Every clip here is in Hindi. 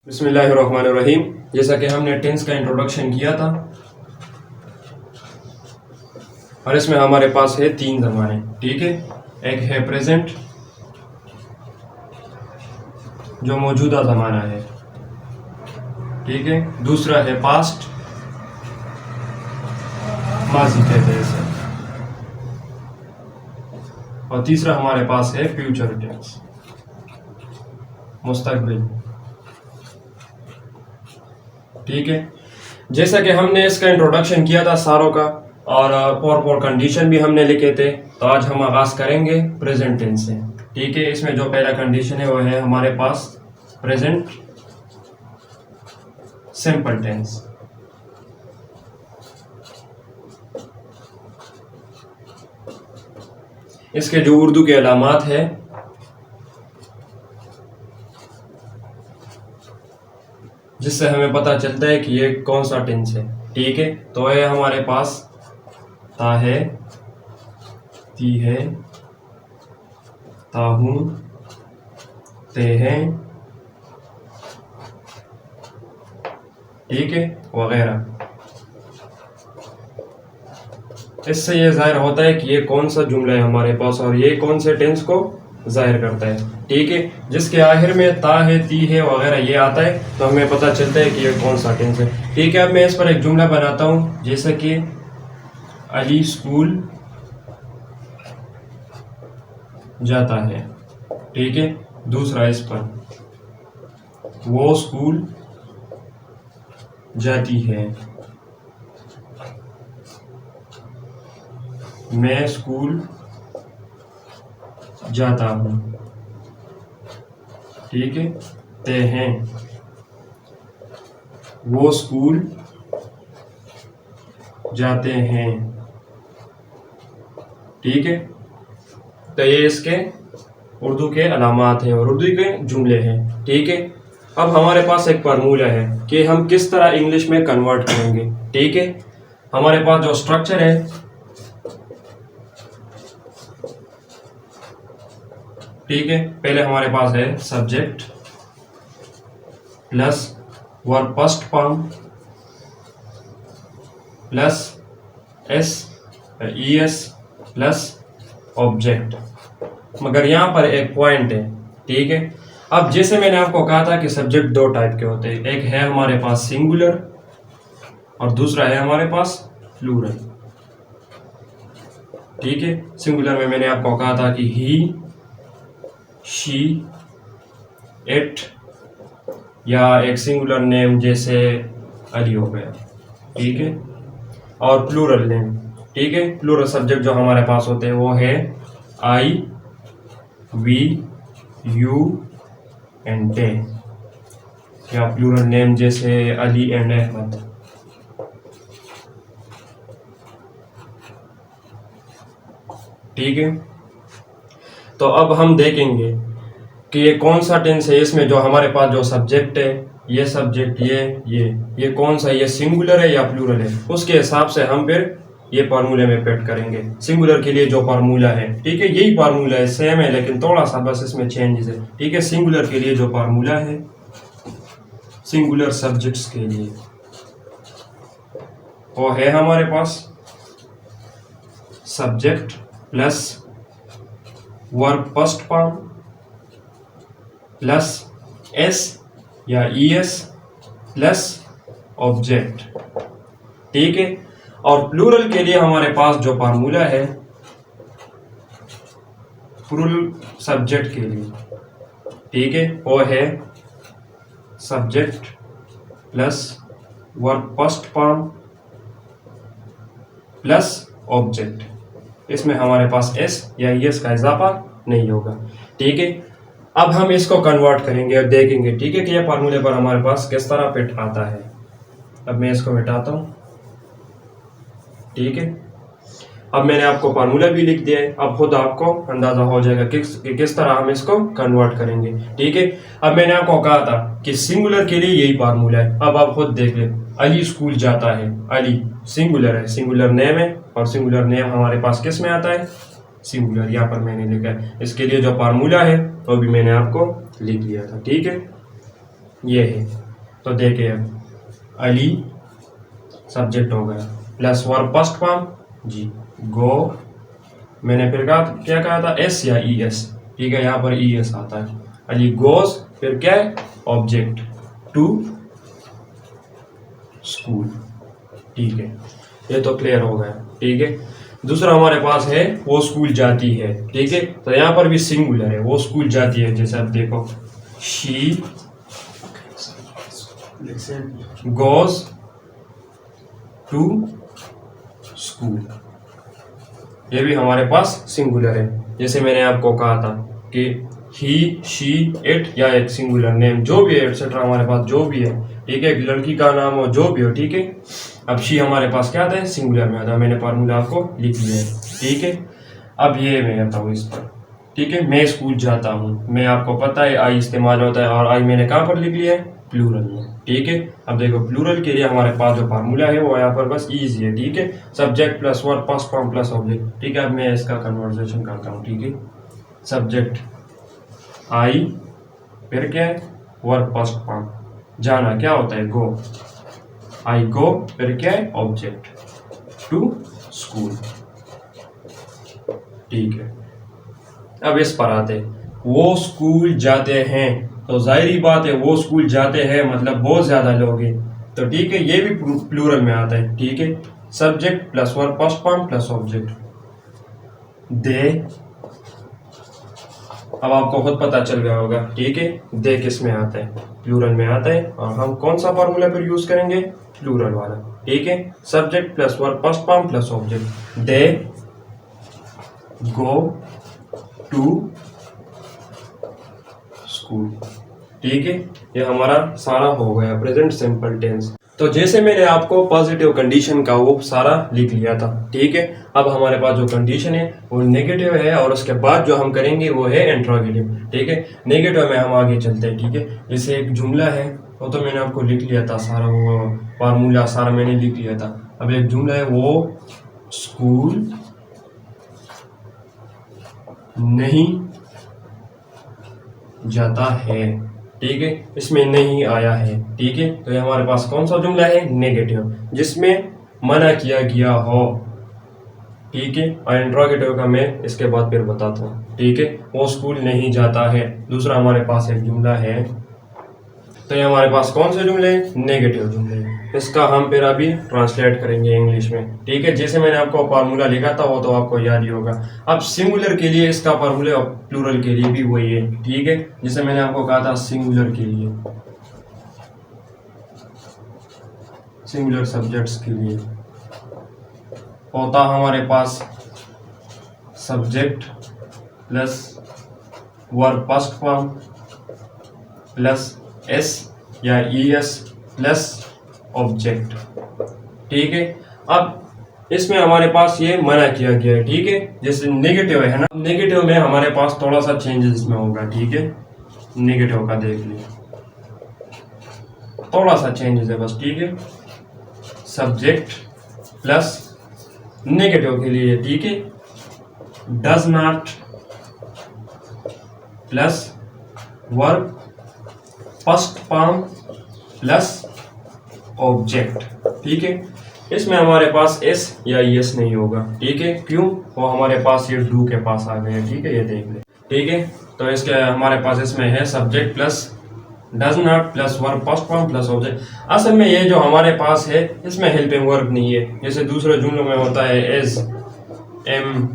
बिस्मिल्लाहिर्रहमानिर्रहीम। जैसा कि हमने टेंस का इंट्रोडक्शन किया था और इसमें हमारे पास है तीन ज़माने। ठीक है, एक है प्रेजेंट जो मौजूदा ज़माना है, ठीक है। दूसरा है पास्ट, माजी कहते हैं इसे। और तीसरा हमारे पास है फ्यूचर टेंस, मुस्तकबिल। ठीक है, जैसा कि हमने इसका इंट्रोडक्शन किया था सारों का और फॉर कंडीशन भी हमने लिखे थे, तो आज हम आगाज करेंगे प्रेजेंट टेंस से। ठीक है, इसमें जो पहला कंडीशन है वो है हमारे पास प्रेजेंट सिंपल टेंस। इसके जो उर्दू के अलामात है, जिससे हमें पता चलता है कि ये कौन सा टेंस है। ठीक है, तो ये हमारे पास ता है, ती है, ताहू, ते हैं, ठीक है, वगैरह। इससे ये जाहिर होता है कि ये कौन सा जुमला है हमारे पास और ये कौन से टेंस को जाहिर करता है। ठीक है, जिसके आखिर में ता है, ती है वगैरह ये आता है, तो हमें पता चलता है कि ये कौन सा टेंस है। ठीक है, अब मैं इस पर एक जुमला बनाता हूँ, जैसे कि अली स्कूल जाता है। ठीक है, दूसरा इस पर वो स्कूल जाती है, मैं स्कूल जाता हूँ। ठीक है, ते हैं, वो स्कूल जाते हैं। ठीक है, तो ये इसके उर्दू के अलामात हैं और उर्दू के जुमले हैं। ठीक है, अब हमारे पास एक फार्मूला है कि हम किस तरह इंग्लिश में कन्वर्ट करेंगे। ठीक है, हमारे पास जो स्ट्रक्चर है, ठीक है, पहले हमारे पास है subject plus verb first form plus S ES plus object. मगर यहाँ पर एक पॉइंट है। ठीक है, अब जैसे मैंने आपको कहा था कि सब्जेक्ट दो टाइप के होते हैं, एक है हमारे पास सिंगुलर और दूसरा है हमारे पास प्लूरल। ठीक है, सिंगुलर में मैंने आपको कहा था कि ही, शी, इट, या एक सिंगुलर नेम जैसे अली हो गया। ठीक है, और प्लूरल नेम। ठीक है, प्लूरल सब्जेक्ट जो हमारे पास होते हैं वो है आई, वी, यू एंड दे, या प्लूरल नेम जैसे अली एंड अहमद। ठीक है, तो अब हम देखेंगे कि ये कौन सा टेंस है। इसमें जो हमारे पास जो सब्जेक्ट है, ये सब्जेक्ट, ये कौन सा, ये सिंगुलर है या प्लूरल है, उसके हिसाब से हम फिर ये फार्मूले में पेट करेंगे। सिंगुलर के लिए जो फार्मूला है, ठीक है, यही फार्मूला है, सेम है, लेकिन थोड़ा सा बस इसमें चेंजेस है। ठीक है, सिंगुलर के लिए जो फार्मूला है, सिंगुलर सब्जेक्ट्स के लिए, वो है हमारे पास subject plus verb first form plus S या ईएस प्लस ऑब्जेक्ट। ठीक है, और प्लूरल के लिए हमारे पास जो फार्मूला है प्लूरल सब्जेक्ट के लिए, ठीक है, वो है subject plus verb first form plus object. इसमें हमारे पास एस या ईएस का इजाफा नहीं होगा। ठीक है, अब हम इसको कन्वर्ट करेंगे और देखेंगे, ठीक है, कि ये फार्मूले पर हमारे पास किस तरह फिट आता है। अब मैं इसको मिटाता हूँ। ठीक है, अब मैंने आपको फार्मूला भी लिख दिया है, अब खुद आपको अंदाजा हो जाएगा कि किस तरह हम इसको कन्वर्ट करेंगे। ठीक है, अब मैंने आपको कहा था कि सिंगुलर के लिए यही फार्मूला है। अब आप खुद देख लें, अली स्कूल जाता है, अली सिंगुलर है, सिंगुलर नेम है, और सिंगुलर नेम हमारे पास किस में आता है, सिंगुलर। यहाँ पर मैंने लिखा है, इसके लिए जो फार्मूला है वो भी मैंने आपको लिख दिया था। ठीक है, ये है। तो देखिए अली सब्जेक्ट हो गया, प्लस वर्ब फर्स्ट फॉर्म जी गो, मैंने फिर कहा क्या कहा था, एस या ई एस, ठीक है, यहाँ पर ई एस आता है। अली गोज, फिर क्या है, ऑब्जेक्ट टू स्कूल, ठीक है, ये तो क्लियर हो गया, ठीक है। दूसरा हमारे पास है वो स्कूल जाती है, ठीक है, तो यहाँ पर भी सिंगुलर है, वो स्कूल जाती है, जैसे आप देखो शी गोज टू स्कूल, ये भी हमारे पास सिंगुलर है। जैसे मैंने आपको कहा था कि ही शी इट या एक सिंगुलर नेम जो भी है एक्सेट्रा हमारे पास जो भी है, ठीक है, एक लड़की का नाम हो जो भी हो, ठीक है। अब शी हमारे पास क्या आता है, सिंगुलर में आता है, मैंने फार्मूला आपको लिख लिया है, ठीक है। अब ये मैं आता हूँ इस पर, ठीक है, मैं स्कूल जाता हूँ, मैं आपको पता है आई इस्तेमाल होता है, और आई मैंने कहाँ पर लिख लिया है, प्लूरल में, ठीक है। अब देखो प्लूरल के लिए हमारे पास जो फार्मूला है वो यहाँ पर बस इजी है, ठीक है, subject plus verb first form plus object, ठीक है। अब मैं इसका कन्वर्सेशन करता हूँ, ठीक है, सब्जेक्ट आई, फिर क्या है, वर्ब फर्स्ट फॉर्म, जाना क्या होता है, गो, आई गो, फिर क्या है, ऑब्जेक्ट टू स्कूल, ठीक है। अब इस पर आते, वो स्कूल जाते हैं, तो जाहिर बात है वो स्कूल जाते हैं मतलब बहुत ज्यादा लोग हैं, तो ठीक है, ये भी प्लूरल में आता है, ठीक है, subject plus verb first form plus object दे। अब आपको खुद पता चल गया होगा, ठीक है, दे किस में आता है, प्लूरल में आता है, और हम कौन सा फॉर्मूला फिर यूज करेंगे, प्लूरल वाला, ठीक है, subject plus verb first form plus object, they go to school, ठीक है, ये हमारा सारा हो गया प्रेजेंट सिंपल टेंस। तो जैसे मैंने आपको पॉजिटिव कंडीशन का वो सारा लिख लिया था, ठीक है। अब हमारे पास जो कंडीशन है वो नेगेटिव है, और उसके बाद जो हम करेंगे वो है इंट्रोगेटिव, ठीक है। नेगेटिव में हम आगे चलते हैं, ठीक है। जैसे एक जुमला है वो तो मैंने आपको लिख लिया था सारा, वो फार्मूला सारा मैंने लिख लिया था। अब एक जुमला है, वो स्कूल नहीं जाता है, ठीक है, इसमें नहीं आया है, ठीक है, तो ये हमारे पास कौन सा जुमला है, नेगेटिव, जिसमें मना किया गया हो, ठीक है। और इंट्रोगेटिव का मैं इसके बाद फिर बताता हूँ, ठीक है। वो स्कूल नहीं जाता है, दूसरा हमारे पास एक जुमला है, तो ये हमारे पास कौन से जुमले हैं, नेगेटिव जुमले हैं। इसका हम फिर अभी ट्रांसलेट करेंगे इंग्लिश में, ठीक है। जैसे मैंने आपको फार्मूला लिखा था वो तो आपको याद ही होगा। अब सिंगुलर के लिए इसका फार्मूला और प्लूरल के लिए भी वही है, ठीक है। जैसे मैंने आपको कहा था सिंगुलर के लिए, सिंगुलर सब्जेक्ट्स के लिए होता हमारे पास subject plus verb first form plus S या ई एस प्लस ऑब्जेक्ट, ठीक है। अब इसमें हमारे पास ये मना किया गया है, ठीक है, जैसे नेगेटिव है ना, नेगेटिव में हमारे पास थोड़ा सा चेंजेस इसमें होगा, ठीक है। नेगेटिव का देख लिया, थोड़ा सा चेंजेस है बस, ठीक है। सब्जेक्ट प्लस नेगेटिव के लिए, ठीक है, does not plus verb first form plus object, ठीक है। इसमें हमारे पास एस या एस नहीं होगा, ठीक है, क्यों, वो हमारे पास ये डू के पास आ गए, ठीक है, ये देख ले, ठीक है। तो इसके हमारे पास इसमें है subject plus does not plus verb first form plus object. असल में ये जो हमारे पास है इसमें हेल्पिंग वर्ब नहीं है, जैसे दूसरे जुमलों में होता है एज, एम,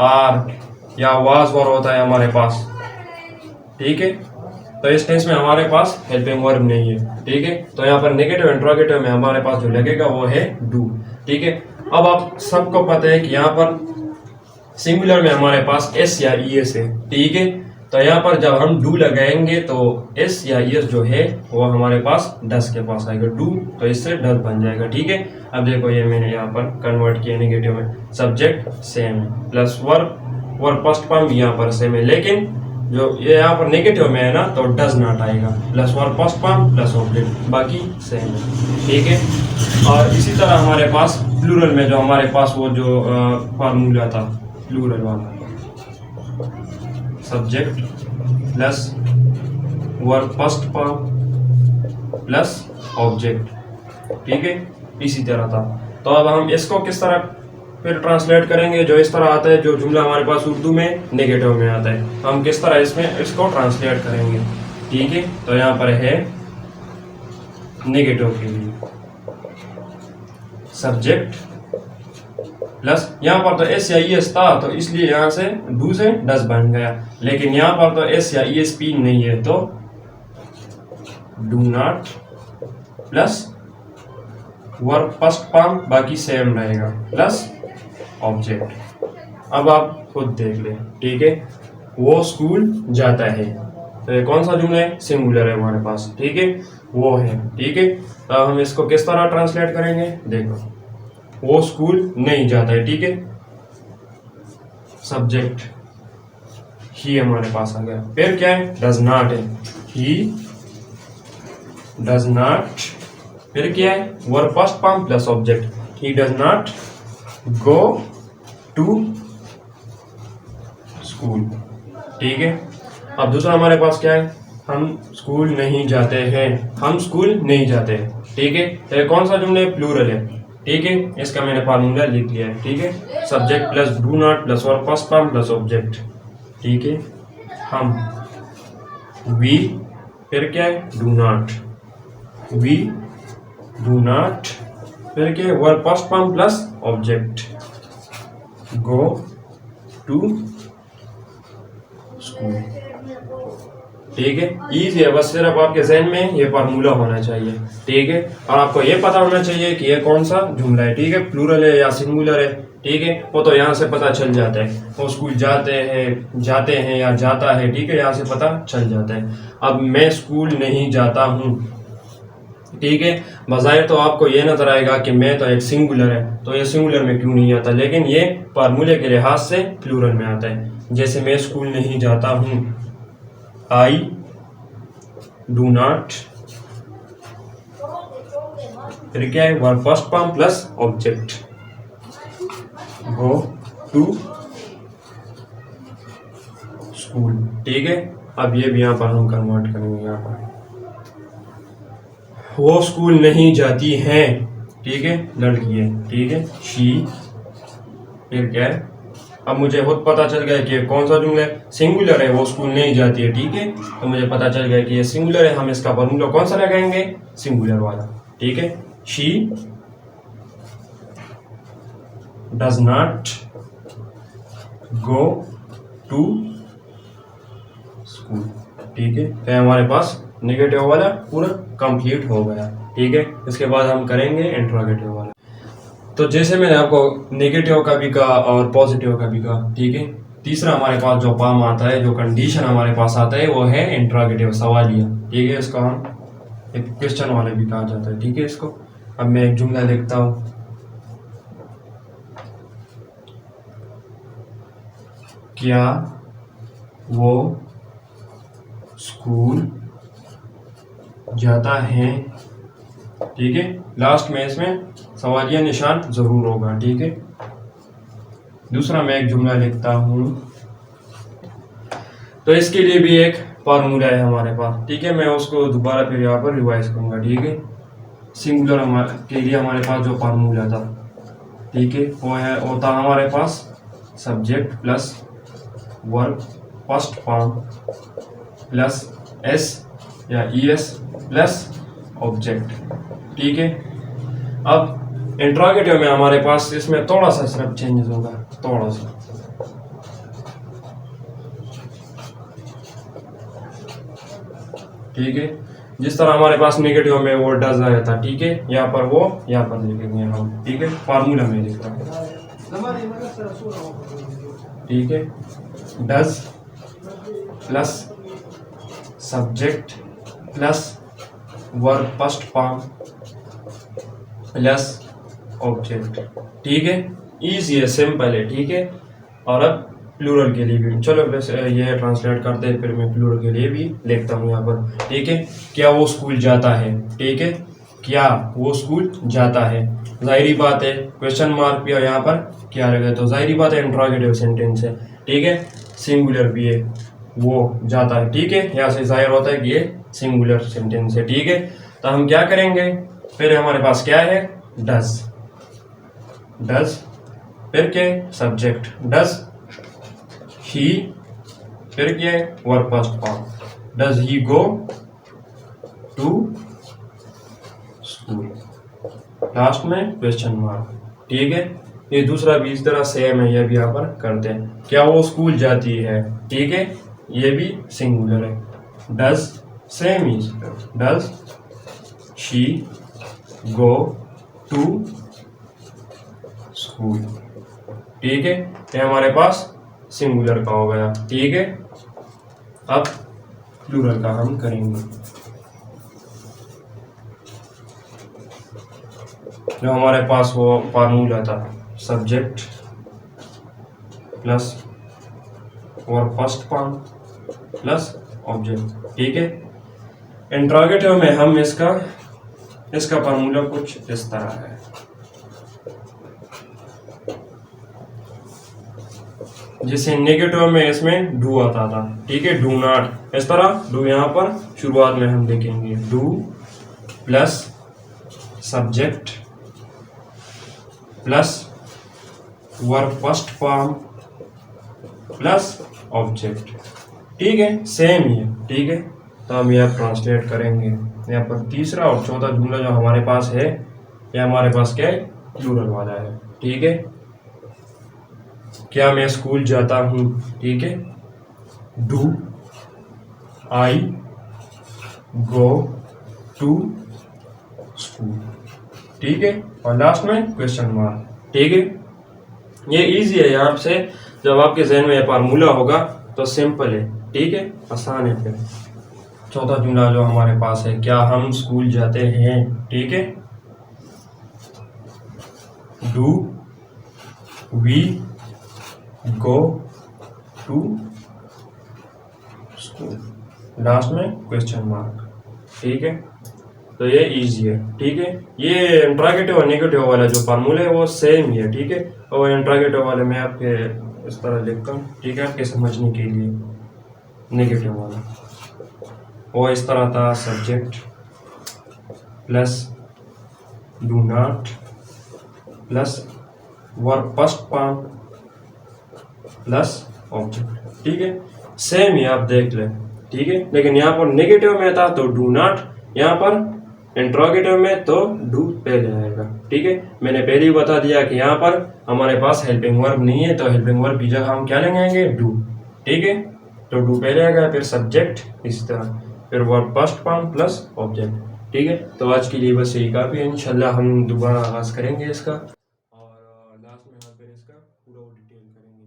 आर या वाज वर्ब होता है हमारे पास, ठीक है। तो इस टेंस में हमारे पास हेल्पिंग वर्ब नहीं है, ठीक है। तो यहाँ पर नेगेटिव इंट्रोगेटिव में हमारे पास जो लगेगा वो है डू, ठीक है। अब आप सबको पता है कि यहाँ पर सिंगुलर में हमारे पास एस या ई एस है, ठीक है। तो यहाँ पर जब हम डू लगाएंगे तो एस या ई एस जो है वो हमारे पास डस के पास आएगा, डू तो इससे डस बन जाएगा, ठीक है। अब देखो ये मैंने यहाँ पर कन्वर्ट किया नेगेटिव में, सब्जेक्ट सेम है प्लस वर्ब फर्स्ट फॉर्म यहाँ पर सेम है, लेकिन जो ये यहाँ पर नेगेटिव में है ना तो डज नॉट आएगा, plus verb first form plus object, बाकी सेम है, ठीक है। और इसी तरह हमारे पास प्लूरल में जो हमारे पास वो जो फार्मूला था प्लूरल वाला, subject plus verb first form plus object, ठीक है, इसी तरह था। तो अब हम इसको किस तरह फिर ट्रांसलेट करेंगे, जो इस तरह आता है, जो जुमला हमारे पास उर्दू में नेगेटिव में आता है, हम किस तरह इसमें इसको ट्रांसलेट करेंगे, ठीक है। तो यहाँ पर है नेगेटिव के लिए सब्जेक्ट प्लस, यहाँ पर तो एस या ई एस था तो इसलिए यहाँ से डू से डस बन गया, लेकिन यहाँ पर तो एस या ई एस पी नहीं है तो do not plus verb first form बाकी सेम रहेगा प्लस ऑब्जेक्ट। अब आप खुद देख लें, ठीक है। वो स्कूल जाता है, तो ये कौन सा जुमला है, सिंगुलर है हमारे पास, ठीक है, वो है, ठीक है। तो हम इसको किस तरह ट्रांसलेट करेंगे, देखो, वो स्कूल नहीं जाता है, ठीक है, सब्जेक्ट ही हमारे पास आ गया, फिर क्या है, डज नॉट है, ही डज नॉट, फिर क्या है, verb first form plus object, he does not go to school, ठीक है। अब दूसरा हमारे पास क्या है, हम स्कूल नहीं जाते हैं, हम स्कूल नहीं जाते हैं, ठीक है। तो ये कौन सा जुमला है, प्लूरल है, ठीक है, इसका मैंने फार्मूला लिख लिया है, ठीक है, subject plus do not plus verb first form plus object, ठीक है। हम वी, फिर क्या है, do not, we do not, फिर क्या है, verb first form plus object, go to school, ठीक है, इजी है, बस सिर्फ आपके जहन में ये फार्मूला होना चाहिए, ठीक है, और आपको ये पता होना चाहिए कि ये कौन सा जुमला है, ठीक है, प्लूरल है या सिंगुलर है, ठीक है, वो तो यहाँ से पता चल जाता है, वो स्कूल जाते हैं या जाता है, ठीक है, यहाँ से पता चल जाता है। अब मैं स्कूल नहीं जाता हूँ, ठीक है, बज़ाहिर तो आपको ये नजर आएगा कि मैं तो एक सिंगुलर है, तो ये सिंगुलर में क्यों नहीं आता, लेकिन ये फार्मूले के लिहाज से प्लूरल में आता है। जैसे मैं स्कूल नहीं जाता हूँ, आई डू नॉट, फिर क्या है, verb first form plus object, go to school, ठीक है। अब ये भी यहाँ पर हम कन्वर्ट करेंगे, यहाँ पर वो स्कूल नहीं जाती हैं, ठीक है, लड़की है, ठीक है, शी, फिर क्या है, अब मुझे खुद पता चल गया कि कौन सा जुमला है, सिंगुलर है, वो स्कूल नहीं जाती है, ठीक है, तो मुझे पता चल गया कि ये सिंगुलर है, हम इसका फॉर्मूला कौन सा लगाएंगे, सिंगुलर वाला, ठीक है, she does not go to school, ठीक है। तो हमारे पास नेगेटिव वाला पूरा कंप्लीट हो गया, ठीक है। इसके बाद हम करेंगे इंट्रोगेटिव वाला। तो जैसे मैंने आपको नेगेटिव का भी कहा और पॉजिटिव का भी कहा, ठीक है। तीसरा हमारे पास जो फॉर्म आता है, जो कंडीशन हमारे पास आता है, वो है इंट्रोगेटिव, सवालिया, ठीक है। इसको हम एक क्वेश्चन वाले भी कहा जाता है, ठीक है। इसको अब मैं एक जुमला लिखता हूँ, क्या वो स्कूल जाता है, ठीक है। लास्ट में इसमें सवालिया निशान जरूर होगा, ठीक है। दूसरा मैं एक जुमला लिखता हूँ, तो इसके लिए भी एक फार्मूला है हमारे पास, ठीक है। मैं उसको दोबारा फिर यहाँ पर रिवाइज करूँगा, ठीक है। सिंगुलर के लिए हमारे पास जो फार्मूला था, ठीक है, वो था हमारे पास subject plus verb first form plus S या ई एस प्लस ऑब्जेक्ट, ठीक है। अब इंट्रोगेटिव में हमारे पास इसमें थोड़ा सा सिर्फ चेंजेस होगा, थोड़ा सा, ठीक है। जिस तरह हमारे पास नेगेटिव में वो डज आया था, ठीक है, यहाँ पर वो यहाँ पर लिखेंगे हम, ठीक है। फार्मूला में लिखता हूँ, ठीक है, does plus subject plus verb first form plus object, ठीक है। इजी है, सिंपल है, ठीक है। और अब प्लूरल के लिए भी चलो ये ट्रांसलेट करते हैं, फिर मैं प्लूरल के लिए भी लिखता हूँ यहाँ पर, ठीक है। क्या वो स्कूल जाता है, ठीक है, क्या वो स्कूल जाता है, जाहिरी बात है, क्वेश्चन मार्क भी है यहाँ पर, क्या रहेगा, तो जाहिरी बात है इंट्रोगेटिव सेंटेंस है, ठीक है। सिंगुलर भी है, वो जाता है, ठीक है, यहाँ से जाहिर होता है कि ये सिंगुलर सेंटेंस है, ठीक है। तो हम क्या करेंगे, फिर हमारे पास क्या है, डज, डज, फिर क्या है, सब्जेक्ट डज ही, फिर क्या है, verb first form, does he go to school, last में क्वेश्चन मार्क। ठीक है, ये दूसरा भी इस तरह सेम है, ये भी यहाँ पर करते हैं, क्या वो स्कूल जाती है। ठीक है, ये भी सिंगुलर है, does same is, does she go to school. ठीक है, ये हमारे पास सिंगुलर का हो गया। ठीक है, अब प्लूरल का हम करेंगे। जो हमारे पास वो फार्मूला था, subject plus verb first form plus object. ठीक है, इंट्रोगेटिव में हम इसका फार्मूला कुछ इस तरह है, जैसे नेगेटिव में इसमें डू आता था। ठीक है, डू नॉट, इस तरह डू यहाँ पर शुरुआत में हम देखेंगे, do plus subject plus verb first form plus object. ठीक है, सेम ही है। ठीक है, तो हम यह ट्रांसलेट करेंगे। यहाँ पर तीसरा और चौथा जुमला जो हमारे पास है, यह हमारे पास क्या है, प्लूरल वाला है। ठीक है, क्या मैं स्कूल जाता हूँ। ठीक है, do I go to school. ठीक है, और लास्ट में क्वेश्चन मार्क। ठीक है, ये इजी है, यहाँ से जब आपके जहन में फार्मूला होगा तो सिंपल है। ठीक है, आसान है। फिर चौथा जुमला जो हमारे पास है, क्या हम स्कूल जाते हैं। ठीक है, do we go to school, last में क्वेश्चन मार्क। ठीक है, तो ये इजी है। ठीक है, ये इंट्रोगेटिव और नेगेटिव वाला जो फार्मूला है वो सेम ही है। ठीक है, और इंट्रोगेटिव वाले में आपके इस तरह लिखता हूँ। ठीक है, आपके समझने के लिए, नेगेटिव वाला वो इस तरह था, subject plus do not plus verb first form plus object. ठीक है, सेम ही आप देख लें। ठीक है, लेकिन यहाँ पर नेगेटिव में था तो डू नॉट, यहाँ पर इंट्रोगेटिव में तो डू पहले आएगा। ठीक है, मैंने पहले ही बता दिया कि यहाँ पर हमारे पास हेल्पिंग वर्ब नहीं है, तो हेल्पिंग वर्ब की जगह हम क्या लगाएंगे, डू। ठीक है, तो डू पहले आएगा, फिर सब्जेक्ट इस तरह, फिर verb first form plus object. ठीक है, तो आज के लिए बस यही काफ़ी है। इंशाल्लाह हम दोबारा आगाज़ करेंगे इसका, और लास्ट में यहाँ पर इसका पूरा डिटेल करेंगे।